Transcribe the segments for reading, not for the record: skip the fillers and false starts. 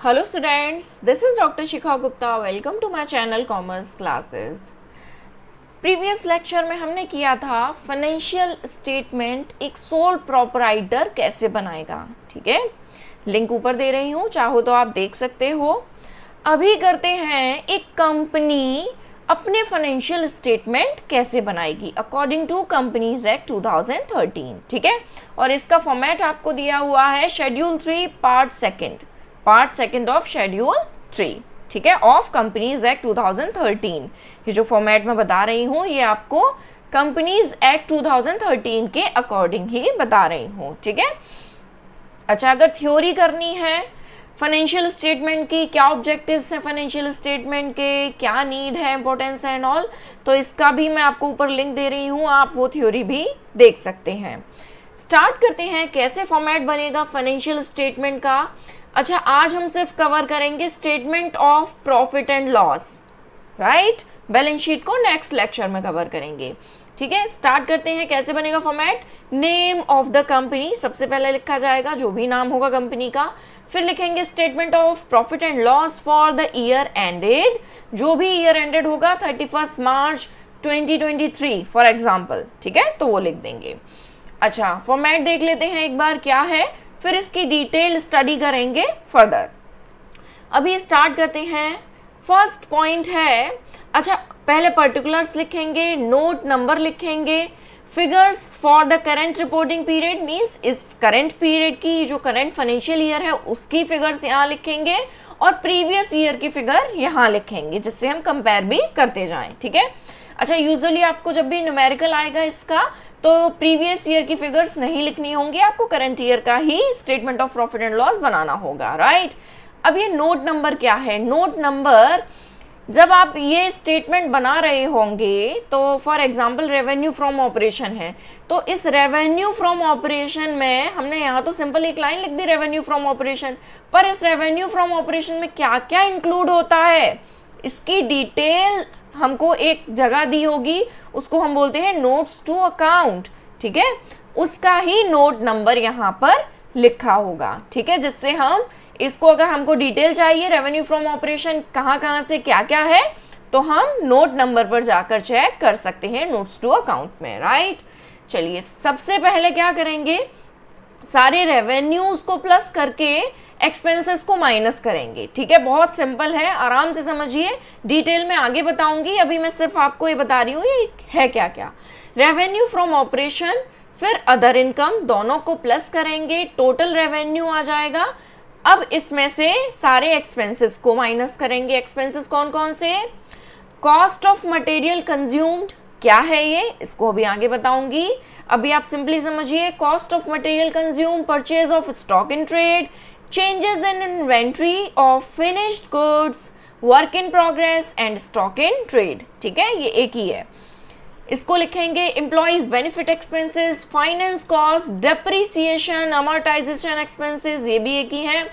Hello students, this is Dr. Shikha Gupta. Welcome to my channel Commerce Classes. Previous lecture में हमने किया था financial statement एक sole proprietor कैसे बनाएगा. ठीक है, लिंक ऊपर दे रही हूँ, चाहो तो आप देख सकते हो. अभी करते हैं एक कंपनी अपने फाइनेंशियल स्टेटमेंट कैसे बनाएगी अकॉर्डिंग टू कंपनीज एक्ट 2013. ठीक है, और इसका फॉर्मेट आपको दिया हुआ है schedule 3 part second of schedule 3. ठीक है, ऑफ कंपनीज एक्ट 2013. ये जो फॉर्मेट में बता रही हूँ ये आपको कंपनीज एक्ट 2013 के अकॉर्डिंग ही बता रही हूँ. ठीक है, अच्छा, अगर थ्योरी करनी है फाइनेंशियल स्टेटमेंट की, क्या ऑब्जेक्टिव्स हैं फाइनेंशियल स्टेटमेंट के, क्या नीड है, इंपॉर्टेंस एंड ऑल, तो इसका भी मैं आपको ऊपर लिंक दे रही हूँ, आप वो थ्योरी भी देख सकते हैं. स्टार्ट करते हैं कैसे फॉर्मेट बनेगा फाइनेंशियल स्टेटमेंट का. अच्छा, आज हम सिर्फ कवर करेंगे statement of profit and loss, right. Balance sheet को नेक्स्ट लेक्चर में कवर करेंगे. ठीक है, स्टार्ट करते हैं कैसे बनेगा format. Name of the company सबसे पहले लिखा जाएगा, जो भी नाम होगा कंपनी का. फिर लिखेंगे statement of profit and loss for the year ended, जो भी ईयर एंडेड होगा 31 मार्च 2023 फॉर एग्जाम्पल. ठीक है, तो वो लिख देंगे. अच्छा, फॉर्मेट देख लेते हैं एक बार क्या है, फिर इसकी डिटेल स्टडी करेंगे फर्दर. अभी स्टार्ट करते हैं. फर्स्ट पॉइंट है, अच्छा पहले पर्टिकुलर्स लिखेंगे, नोट नंबर लिखेंगे, figures for the current reporting period means इस करंट पीरियड की जो करंट फाइनेंशियल ईयर है उसकी फिगर्स यहाँ लिखेंगे और प्रीवियस ईयर की फिगर यहाँ लिखेंगे, जिससे हम कंपेयर भी करते जाएं. ठीक है, अच्छा, यूजुअली आपको जब भी न्यूमेरिकल आएगा इसका तो प्रीवियस ईयर की फिगर्स नहीं लिखनी होंगी, आपको करंट ईयर का ही statement of profit and loss बनाना होगा, राइट. अब ये नोट नंबर क्या है. नोट नंबर जब आप ये स्टेटमेंट बना रहे होंगे तो for example revenue from operation है, तो इस रेवेन्यू फ्रॉम ऑपरेशन में हमने यहाँ तो सिंपल एक लाइन लिख दी रेवेन्यू फ्रॉम ऑपरेशन, पर इस रेवेन्यू फ्रॉम ऑपरेशन में क्या क्या इंक्लूड होता है इसकी डिटेल हमको एक जगह दी होगी, उसको हम बोलते हैं नोट्स टू अकाउंट. ठीक है, उसका ही नोट नंबर यहाँ पर लिखा होगा. ठीक है, जिससे हम इसको अगर हमको डिटेल चाहिए रेवेन्यू फ्रॉम ऑपरेशन कहाँ से क्या क्या है, तो हम नोट नंबर पर जाकर चेक कर सकते हैं नोट्स टू अकाउंट में, राइट. चलिए, सबसे पहले क्या करेंगे, सारे रेवेन्यूज को प्लस करके एक्सपेंसेस को माइनस करेंगे. ठीक है, बहुत सिंपल है, आराम से समझिए, डिटेल में आगे बताऊंगी, अभी मैं सिर्फ आपको ये बता रही हूँ ये है क्या क्या. रेवेन्यू फ्रॉम ऑपरेशन फिर अदर इनकम दोनों को प्लस करेंगे, टोटल रेवेन्यू आ जाएगा. अब इसमें से सारे एक्सपेंसेस को माइनस करेंगे. एक्सपेंसेस कौन कौन से, कॉस्ट ऑफ मटेरियल कंज्यूम्ड क्या है ये, इसको अभी आगे बताऊंगी. अभी आप सिंपली समझिए, cost of material consume, purchase of stock in trade, changes in inventory of finished goods, work in progress and stock in trade. ठीक है, ये एक ही है. इसको लिखेंगे employees benefit expenses, finance cost, depreciation, amortization expenses, ये भी एक ही है,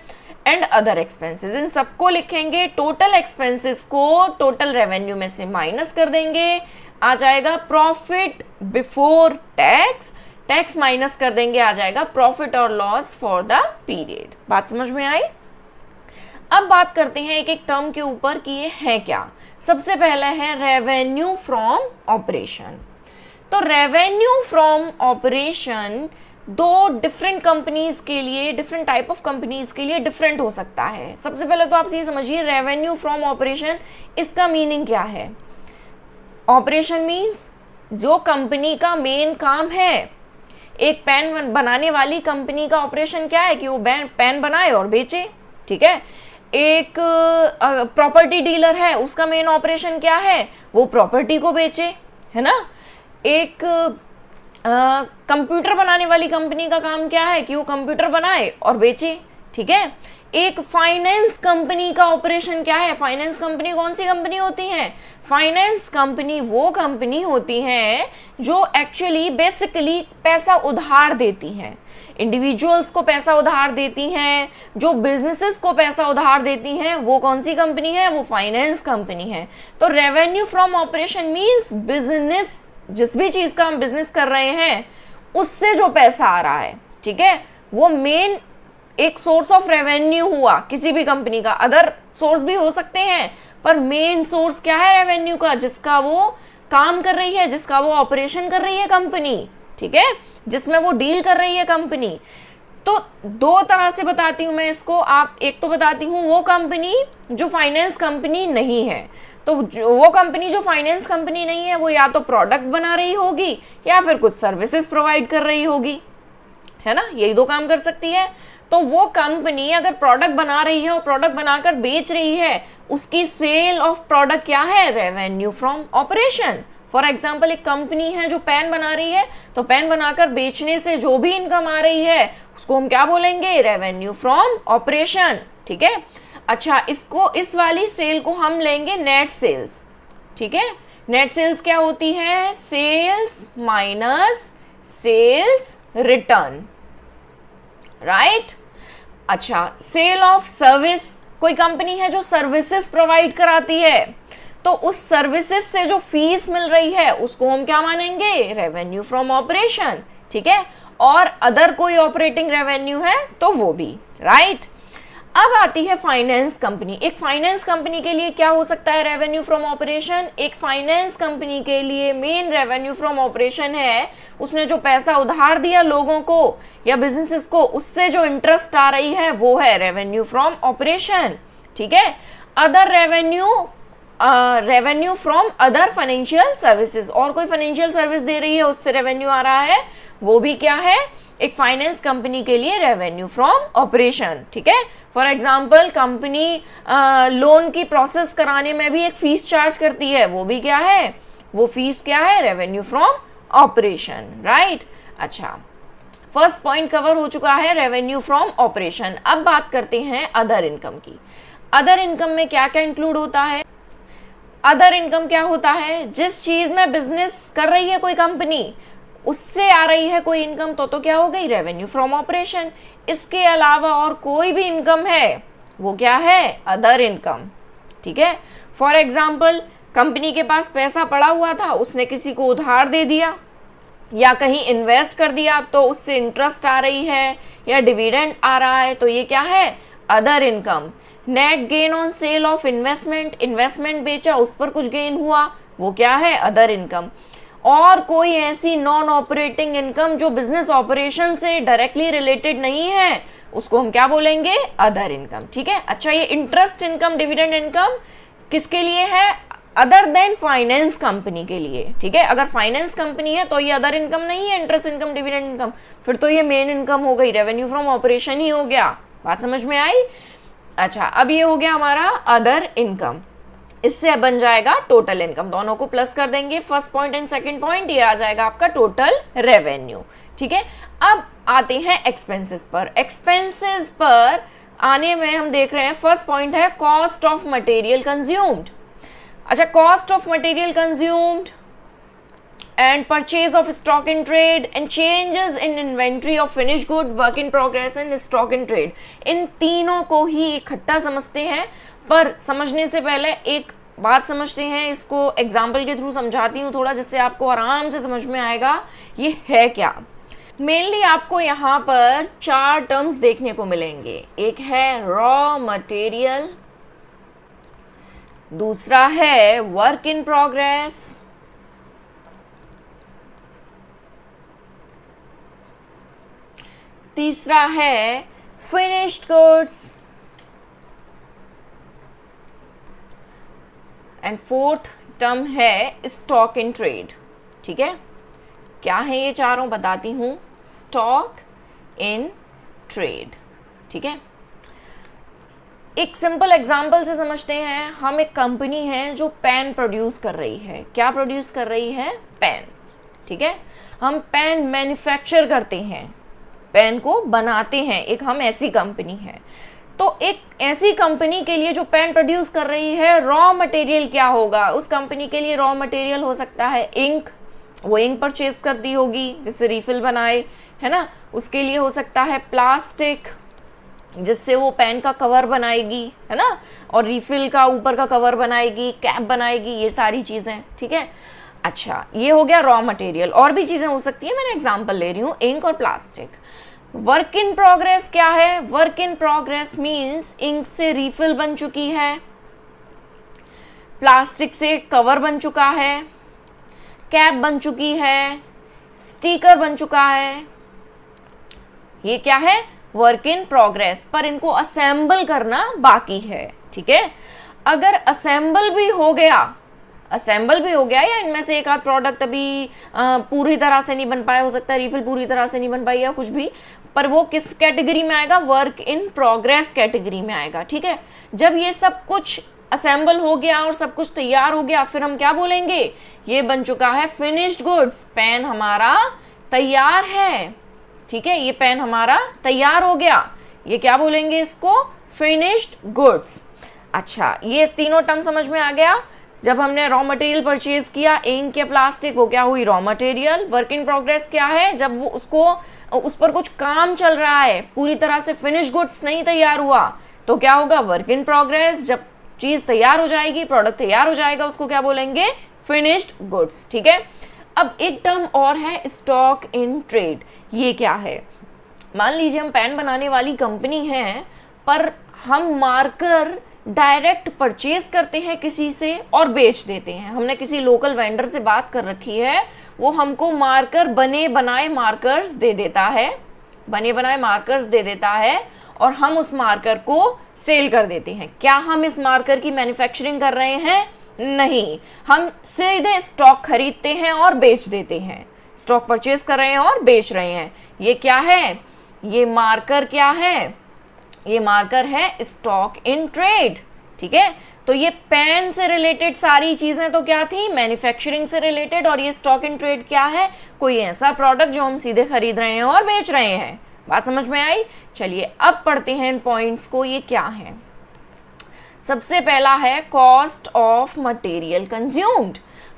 and other expenses. इन सबको लिखेंगे. टोटल एक्सपेंसेस को टोटल रेवेन्यू में से माइनस कर देंगे, आ जाएगा profit before tax, tax minus कर देंगे, आ जाएगा प्रॉफिट और लॉस फॉर द पीरियड. बात समझ में आई. अब बात करते हैं एक एक टर्म के ऊपर कि ये है क्या. सबसे पहला है रेवेन्यू फ्रॉम ऑपरेशन. तो रेवेन्यू फ्रॉम ऑपरेशन दो डिफरेंट कंपनीज के लिए, डिफरेंट टाइप ऑफ कंपनीज के लिए डिफरेंट हो सकता है. सबसे पहले तो आप ये समझिए रेवेन्यू फ्रॉम ऑपरेशन, इसका मीनिंग क्या है. ऑपरेशन मीन्स जो कंपनी का मेन काम है. एक पेन बनाने वाली कंपनी का ऑपरेशन क्या है कि वो पेन बनाए और बेचे. ठीक है, एक प्रॉपर्टी डीलर है, उसका मेन ऑपरेशन क्या है, वो प्रॉपर्टी को बेचे, है ना. एक कंप्यूटर बनाने वाली कंपनी का काम क्या है कि वो कंप्यूटर बनाए और बेचे. ठीक है, एक फाइनेंस कंपनी का ऑपरेशन क्या है. फाइनेंस कंपनी कौन सी कंपनी होती है, फाइनेंस कंपनी वो कंपनी होती है जो एक्चुअली बेसिकली पैसा उधार देती हैं, इंडिविजुअल्स को पैसा उधार देती हैं, जो बिजनेसेस को पैसा उधार देती हैं, वो कौन सी कंपनी है, वो फाइनेंस कंपनी है. तो revenue from operation means business, जिस भी चीज का हम बिजनेस कर रहे हैं उससे जो पैसा आ रहा है, ठीक है, वो मेन एक सोर्स ऑफ रेवेन्यू हुआ किसी भी कंपनी का, अदर सोर्स भी हो सकते हैं, पर मेन सोर्स क्या है रेवेन्यू का, जिसका वो काम कर रही है, जिसका वो ऑपरेशन कर रही है कंपनी, ठीक है, जिसमें वो डील कर रही है कंपनी। तो दो तरह से बताती हूं मैं इसको, आप एक तो बताती हूं वो कंपनी जो फाइनेंस कंपनी नहीं है, तो वो कंपनी जो फाइनेंस कंपनी नहीं है वो या तो प्रोडक्ट बना रही होगी या फिर कुछ सर्विसेज प्रोवाइड कर रही होगी, है ना, यही दो काम कर सकती है। तो वो कंपनी अगर प्रोडक्ट बना रही है और प्रोडक्ट बनाकर बेच रही है, उसकी सेल ऑफ प्रोडक्ट क्या है, revenue from operation. For example एक कंपनी है जो पेन बना रही है, तो पेन बनाकर बेचने से जो भी इनकम आ रही है उसको हम क्या बोलेंगे, रेवेन्यू फ्रॉम ऑपरेशन, ठीक है। अच्छा, इसको इस वाली सेल को हम लेंगे नेट सेल्स, ठीक है। नेट सेल्स क्या होती है, sales minus sales return, right. अच्छा, सेल ऑफ सर्विस, कोई कंपनी है जो सर्विसेज प्रोवाइड कराती है, तो उस सर्विसेज से जो फीस मिल रही है उसको हम क्या मानेंगे, रेवेन्यू फ्रॉम ऑपरेशन, ठीक है। और अदर कोई ऑपरेटिंग रेवेन्यू है तो वो भी, राइट। अब आती है फाइनेंस कंपनी। एक फाइनेंस कंपनी के लिए क्या हो सकता है रेवेन्यू फ्रॉम ऑपरेशन, एक फाइनेंस कंपनी के लिए मेन रेवेन्यू फ्रॉम ऑपरेशन है उसने जो पैसा उधार दिया लोगों को या बिजनेसेस को, उससे जो इंटरेस्ट आ रही है वो है रेवेन्यू फ्रॉम ऑपरेशन, ठीक है। Other revenue from other financial services, और कोई फाइनेंशियल सर्विस दे रही है उससे रेवेन्यू आ रहा है, वो भी क्या है, एक फाइनेंस कंपनी के लिए रेवेन्यू फ्रॉम ऑपरेशन, ठीक है। फॉर एग्जांपल कंपनी लोन की प्रोसेस कराने में भी एक फीस चार्ज करती है, वो भी क्या है, वो फीस क्या है, रेवेन्यू फ्रॉम ऑपरेशन, राइट। अच्छा, फर्स्ट पॉइंट कवर हो चुका है रेवेन्यू फ्रॉम ऑपरेशन। अब बात करते हैं अदर इनकम की। अदर इनकम में क्या क्या इंक्लूड होता है, अदर इनकम क्या होता है, जिस चीज में बिजनेस कर रही है कोई कंपनी उससे आ रही है कोई इनकम, तो क्या हो गई, रेवेन्यू फ्रॉम ऑपरेशन। इसके अलावा और कोई भी इनकम है वो क्या है, अदर इनकम, ठीक है। फॉर एग्जाम्पल कंपनी के पास पैसा पड़ा हुआ था, उसने किसी को उधार दे दिया या कहीं इन्वेस्ट कर दिया तो उससे इंटरेस्ट आ रही है या डिविडेंड आ रहा है, तो ये क्या है, other income. Net gain on sale of investment, investment बेचा उस पर कुछ गेन हुआ, वो क्या है, अदर इनकम। और कोई ऐसी नॉन ऑपरेटिंग इनकम जो बिजनेस ऑपरेशन से डायरेक्टली रिलेटेड नहीं है उसको हम क्या बोलेंगे, अदर इनकम, ठीक है। अच्छा, ये इंटरेस्ट इनकम, डिविडेंड इनकम किसके लिए है, अदर देन फाइनेंस कंपनी के लिए, ठीक है। अगर फाइनेंस कंपनी है तो ये अदर इनकम नहीं है, इंटरेस्ट इनकम, डिविडेंड इनकम, फिर तो ये मेन इनकम हो गई, रेवेन्यू फ्रॉम ऑपरेशन ही हो गया। बात समझ में आई। अच्छा, अब ये हो गया हमारा अदर इनकम, इससे बन जाएगा टोटल इनकम, दोनों को प्लस कर देंगे, first point and second point, ये आ जाएगा आपका टोटल रेवेन्यू, ठीक है। अब आते हैं एक्सपेंसेस पर। एक्सपेंसेस पर आने में हम देख रहे हैं फर्स्ट पॉइंट है कॉस्ट ऑफ मटेरियल कंज्यूम्ड। अच्छा, cost of material consumed and purchase of stock in trade and changes in inventory of finished good, work in progress and stock in trade, इन तीनों को ही इकट्ठा समझते हैं। पर समझने से पहले एक बात समझते हैं, इसको एग्जाम्पल के थ्रू समझाती हूँ थोड़ा, जिससे आपको आराम से समझ में आएगा ये है क्या। मेनली आपको यहाँ पर चार टर्म्स देखने को मिलेंगे, एक है रॉ मटेरियल, दूसरा है वर्क इन प्रोग्रेस, तीसरा है finished goods and fourth term है स्टॉक इन ट्रेड, ठीक है। क्या है ये चारों बताती हूँ, स्टॉक इन ट्रेड, ठीक है। एक सिंपल एग्जांपल से समझते हैं। हम एक कंपनी है जो पेन प्रोड्यूस कर रही है, क्या प्रोड्यूस कर रही है, पेन, ठीक है। हम पेन मैन्युफैक्चर करते हैं, पेन को बनाते हैं, एक हम ऐसी कंपनी है। तो एक ऐसी कंपनी के लिए जो पेन प्रोड्यूस कर रही है, रॉ मटेरियल क्या होगा, उस कंपनी के लिए रॉ मटेरियल हो सकता है इंक, वो इंक परचेज करती होगी जिससे रिफिल बनाए, है ना। उसके लिए हो सकता है प्लास्टिक, जिससे वो पेन का कवर बनाएगी, है ना, और रिफिल का ऊपर का कवर बनाएगी, कैप बनाएगी, ये सारी चीज़ें, ठीक है। अच्छा, ये हो गया रॉ मटेरियल। और भी चीज़ें हो सकती है, मैंने एग्जांपल ले रही हूँ, इंक और प्लास्टिक। वर्क इन प्रोग्रेस क्या है? Work in progress means ink से रिफिल बन चुकी है, प्लास्टिक से कवर बन चुका है, कैप बन चुकी है, स्टिकर बन चुका है, ये क्या है? Work in progress. पर इनको असेंबल करना बाकी है, ठीक है। अगर असेंबल भी हो गया या इनमें से एक आध प्रोडक्ट अभी पूरी तरह से नहीं बन पाया, हो सकता है रिफिल पूरी तरह से नहीं बन पाई या कुछ भी, पर वो किस कैटेगरी में आएगा? वर्क इन प्रोग्रेस कैटेगरी में आएगा, ठीक है। जब ये सब कुछ असेंबल हो गया और सब कुछ तैयार हो गया, फिर हम क्या बोलेंगे? ये बन चुका है फिनिश्ड गुड्स, पेन हमारा तैयार है, ठीक है। ये पेन हमारा तैयार हो गया, ये क्या बोलेंगे इसको? Finished goods. अच्छा, ये तीनों टर्म समझ में आ गया। जब हमने रॉ मटेरियल परचेज किया, इंक या प्लास्टिक, वो क्या हुई? Raw material. Work in progress क्या है? जब वो उस पर कुछ काम चल रहा है, पूरी तरह से फिनिश गुड्स नहीं तैयार हुआ, तो क्या होगा? Work in progress. जब चीज तैयार हो जाएगी, प्रोडक्ट तैयार हो जाएगा, उसको क्या बोलेंगे? फिनिश्ड गुड्स, ठीक है। अब एक टर्म और है स्टॉक इन ट्रेड। ये क्या है? मान लीजिए हम पेन बनाने वाली कंपनी है, पर हम मार्कर डायरेक्ट परचेज करते हैं किसी से और बेच देते हैं। हमने किसी लोकल वेंडर से बात कर रखी है, वो हमको मार्कर बने बनाए मार्कर्स दे देता है, और हम उस मार्कर को सेल कर देते हैं। क्या हम इस मार्कर की मैन्युफैक्चरिंग कर रहे हैं? नहीं, हम सीधे स्टॉक खरीदते हैं और बेच देते हैं। स्टॉक परचेज कर रहे हैं और बेच रहे हैं। ये क्या है? ये मार्कर क्या है? ये मार्कर है स्टॉक इन ट्रेड, ठीक है। तो ये पेन से रिलेटेड सारी चीजें तो क्या थी? मैन्युफैक्चरिंग से रिलेटेड। और ये स्टॉक इन ट्रेड क्या है? कोई ऐसा प्रोडक्ट जो हम सीधे खरीद रहे हैं और बेच रहे हैं। बात समझ में आई? चलिए अब पढ़ते हैं इन पॉइंट्स को, ये क्या है। सबसे पहला है cost of material consumed.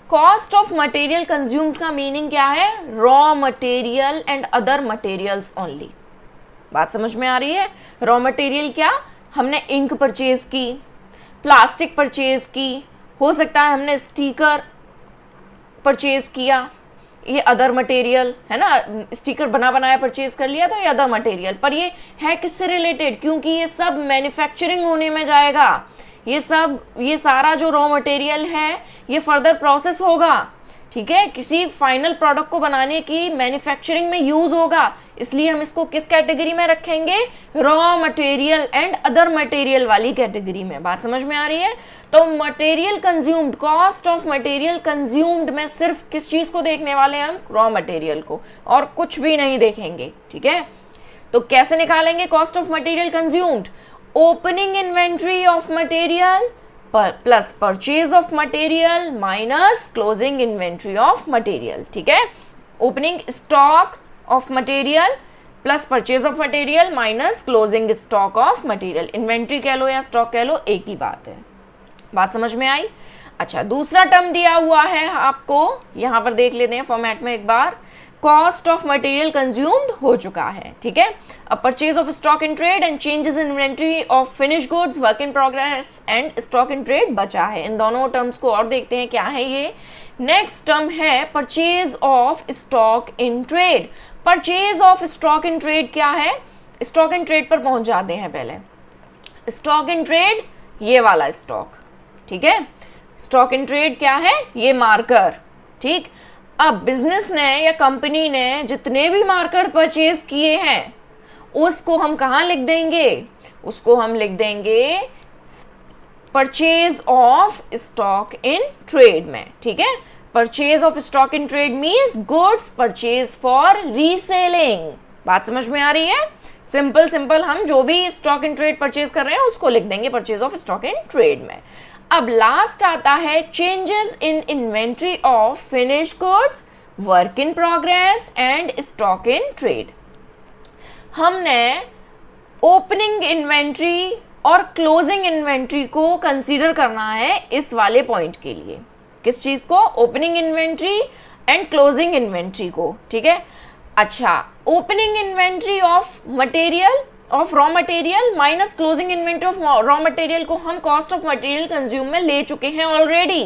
Cost of material consumed का मीनिंग क्या है? Raw material and other materials only. बात समझ में आ रही है? रॉ मटेरियल क्या? हमने इंक परचेज की, प्लास्टिक परचेज की, हो सकता है हमने स्टिकर परचेज किया, ये अदर मटेरियल है ना। स्टिकर बना बनाया परचेज कर लिया तो ये अदर मटेरियल। पर ये है किससे रिलेटेड? क्योंकि ये सब मैन्युफैक्चरिंग होने में जाएगा। ये सारा जो रॉ मटेरियल है ये फर्दर प्रोसेस होगा, ठीक है, किसी फाइनल प्रोडक्ट को बनाने की मैन्युफैक्चरिंग में यूज होगा। इसलिए हम इसको किस कैटेगरी में रखेंगे? Raw material and other material वाली कैटेगरी में। बात समझ में आ रही है? तो material consumed, cost of material consumed में सिर्फ किस चीज को देखने वाले हैं हम? रॉ मटेरियल को, और कुछ भी नहीं देखेंगे, ठीक है। तो कैसे निकालेंगे cost of material consumed? Opening inventory of material plus purchase of material minus closing inventory of material, ठीक है। Opening stock of material plus purchase of material minus closing stock of material. Inventory कह लो या stock कह लो, एक ही बात है। बात समझ में आई? अच्छा, दूसरा टर्म दिया हुआ है आपको, यहां पर देख लेते हैं फॉर्मेट में एक बार। कॉस्ट ऑफ मटेरियल कंज्यूम्ड हो चुका है, ठीक है। अब purchase of stock in trade and changes in inventory of finish goods, work in progress and stock in trade बचा है। इन दोनों टर्म्स को और देखते हैं क्या है ये। नेक्स्ट टर्म है purchase of stock in trade. Purchase of stock in trade क्या है? स्टॉक इन ट्रेड पर पहुंच जाते हैं पहले। स्टॉक इन ट्रेड ये वाला स्टॉक, ठीक है। स्टॉक इन ट्रेड क्या है? ये मार्कर, ठीक। अब बिजनेस ने या कंपनी ने जितने भी मार्कर परचेज किए हैं उसको हम कहाँ लिख देंगे? उसको हम लिख देंगे purchase of stock in trade में, ठीक है। Purchase of stock in trade means goods purchase for reselling. बात समझ में आ रही है? सिंपल हम जो भी स्टॉक इन ट्रेड परचेज कर रहे हैं उसको लिख देंगे purchase of stock in trade में। अब लास्ट आता है changes in inventory of finish goods, work in progress and stock in trade. हमने ओपनिंग इन्वेंट्री और क्लोजिंग इन्वेंट्री को कंसीडर करना है इस वाले पॉइंट के लिए। किस चीज को? Opening inventory and closing inventory को, ठीक है। अच्छा, opening inventory of material of raw material minus closing inventory of raw material को हम कॉस्ट ऑफ मटेरियल कंज्यूम में ले चुके हैं ऑलरेडी।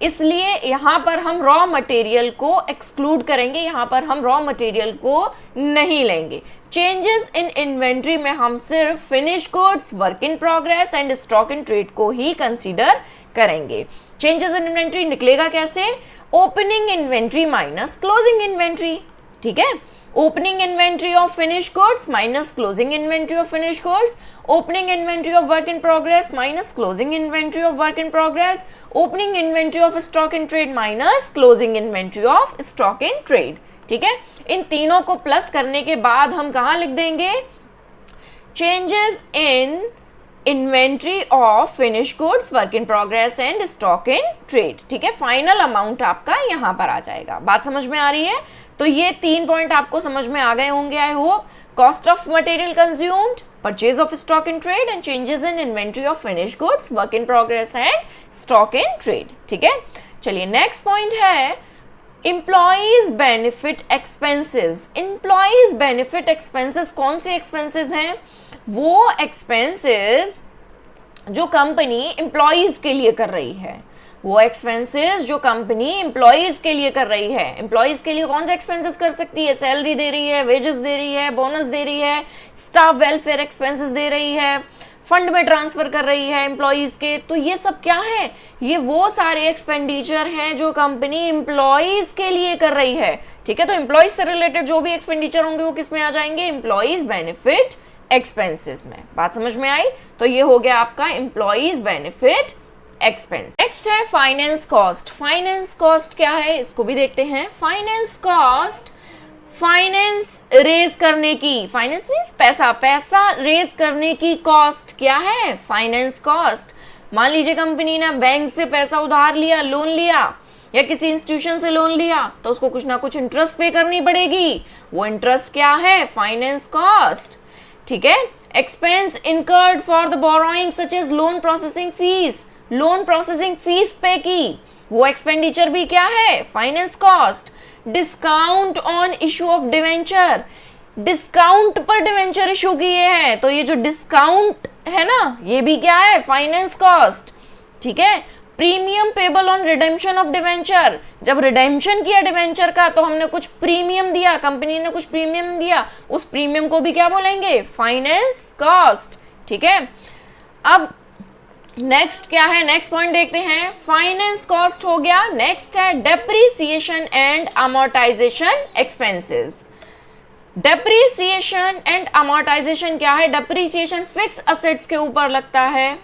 इसलिए यहाँ पर हम रॉ मटेरियल को एक्सक्लूड करेंगे, यहाँ पर हम रॉ मटेरियल को नहीं लेंगे। चेंजेस इन इन्वेंट्री में हम सिर्फ finish goods, work in progress and stock in trade को ही कंसीडर करेंगे। चेंजेस इन इन्वेंट्री निकलेगा कैसे? Opening inventory minus closing inventory, ठीक है। Opening inventory of finish goods minus closing inventory of finish goods, opening inventory of work in progress minus closing inventory of work in progress, opening inventory of stock in trade minus closing inventory of stock in trade, ठीक है। इन तीनों को plus करने के बाद हम कहां लिख देंगे? Changes in inventory of finish goods, work in progress and stock in trade, ठीक है। फाइनल अमाउंट आपका यहां पर आ जाएगा। बात समझ में आ रही है? तो ये 3 पॉइंट आपको समझ में आ गए होंगे I hope. Cost of material consumed, purchase of stock in trade and changes in inventory of finish goods, work in progress and stock in trade, ठीक है। चलिए नेक्स्ट पॉइंट है employees benefit expenses. Employees benefit expenses कौन से expenses हैं? वो expenses जो company employees के लिए कर रही है, वो एक्सपेंसेस जो कंपनी एम्प्लॉइज के लिए कर रही है। एम्प्लॉइज के लिए कौन से एक्सपेंसेस कर सकती है? सैलरी दे रही है, वेजेस दे रही है, बोनस दे रही है, स्टाफ वेलफेयर एक्सपेंसेस दे रही है, फंड में ट्रांसफर कर रही है एम्प्लॉइज के। तो ये सब क्या है? ये वो सारे एक्सपेंडिचर हैं जो कंपनी एम्प्लॉइज के लिए कर रही है, ठीक है। तो एम्प्लॉइज से रिलेटेड जो भी एक्सपेंडिचर होंगे वो किस में आ जाएंगे? एम्प्लॉइज बेनिफिट एक्सपेंसेस में। बात समझ में आई? तो ये हो गया आपका एम्प्लॉइज बेनिफिट एक्सपेंस। नेक्स्ट है फाइनेंस कॉस्ट। फाइनेंस कॉस्ट क्या है इसको भी देखते हैं। फाइनेंस कॉस्ट, फाइनेंस रेज करने की, फाइनेंस मींस पैसा, पैसा रेज करने की कॉस्ट क्या है? Finance cost. मान लीजिए कंपनी ने बैंक से पैसा उधार लिया, लोन लिया, या किसी इंस्टीट्यूशन से लोन लिया, तो उसको कुछ ना कुछ इंटरेस्ट पे करनी पड़ेगी। वो इंटरेस्ट क्या है? फाइनेंस कॉस्ट, ठीक है। Expense incurred for the borrowing such as loan processing fees, loan processing fees पे की, वो एक्सपेंडिचर भी क्या है? Finance cost. Discount on issue of debenture, discount पर डिवेंचर इशू किए हैं, तो ये जो डिस्काउंट है ना, ये भी क्या है? फाइनेंस कॉस्ट, ठीक है। Premium payable on redemption of debenture, जब रिडेम्पशन किया डिवेंचर का तो हमने कुछ प्रीमियम दिया, कंपनी ने कुछ प्रीमियम दिया, उस प्रीमियम को भी क्या बोलेंगे? फाइनेंस कॉस्ट, ठीक है। अब नेक्स्ट क्या है? नेक्स्ट पॉइंट देखते हैं। फाइनेंस कॉस्ट हो गया। नेक्स्ट है depreciation and amortisation expenses. Depreciation and amortisation क्या है? डेप्रीसिएशन फिक्स असेट्स के ऊपर लगता है,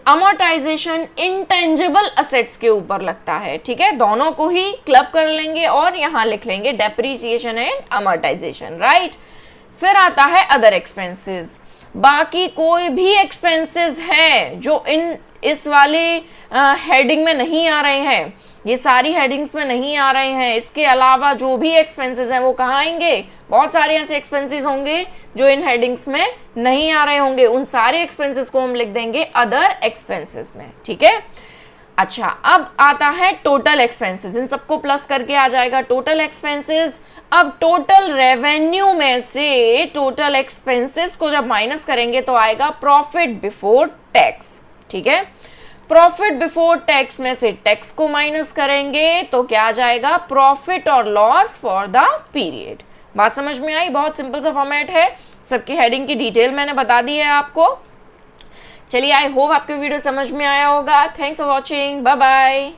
अमोर्टाइजेशन इंटेंजिबल असेट्स के ऊपर लगता है, ठीक है। दोनों को ही क्लब कर लेंगे और यहां लिख लेंगे डेप्रीसिएशन एंड अमोर्टाइजेशन, राइट। फिर आता है अदर एक्सपेंसेस। बाकी कोई भी एक्सपेंसेस है जो इस वाले हेडिंग में नहीं आ रहे हैं, ये सारी हेडिंग्स में नहीं आ रहे हैं, इसके अलावा जो भी एक्सपेंसेस हैं वो कहाँ आएंगे? बहुत सारे ऐसे एक्सपेंसेस होंगे जो इन हेडिंग्स में नहीं आ रहे होंगे, उन सारे एक्सपेंसेस को हम लिख देंगे अदर एक्सपेंसेस में, ठीक है। अच्छा, अब आता है टोटल एक्सपेंसेस। इन सबको प्लस करके आ जाएगा टोटल एक्सपेंसेस। अब टोटल रेवेन्यू में से टोटल एक्सपेंसेस को जब माइनस करेंगे तो आएगा प्रॉफिट बिफोर टैक्स, ठीक है। प्रॉफिट बिफोर टैक्स में से टैक्स को माइनस करेंगे तो क्या आ जाएगा? प्रॉफिट और लॉस फॉर द पीरियड। बात समझ में आई? बहुत सिंपल सा फॉर्मेट है, सबकी हेडिंग की डिटेल मैंने बता दी है आपको। चलिए, आई होप आपको वीडियो समझ में आया होगा। Thanks for watching, bye bye.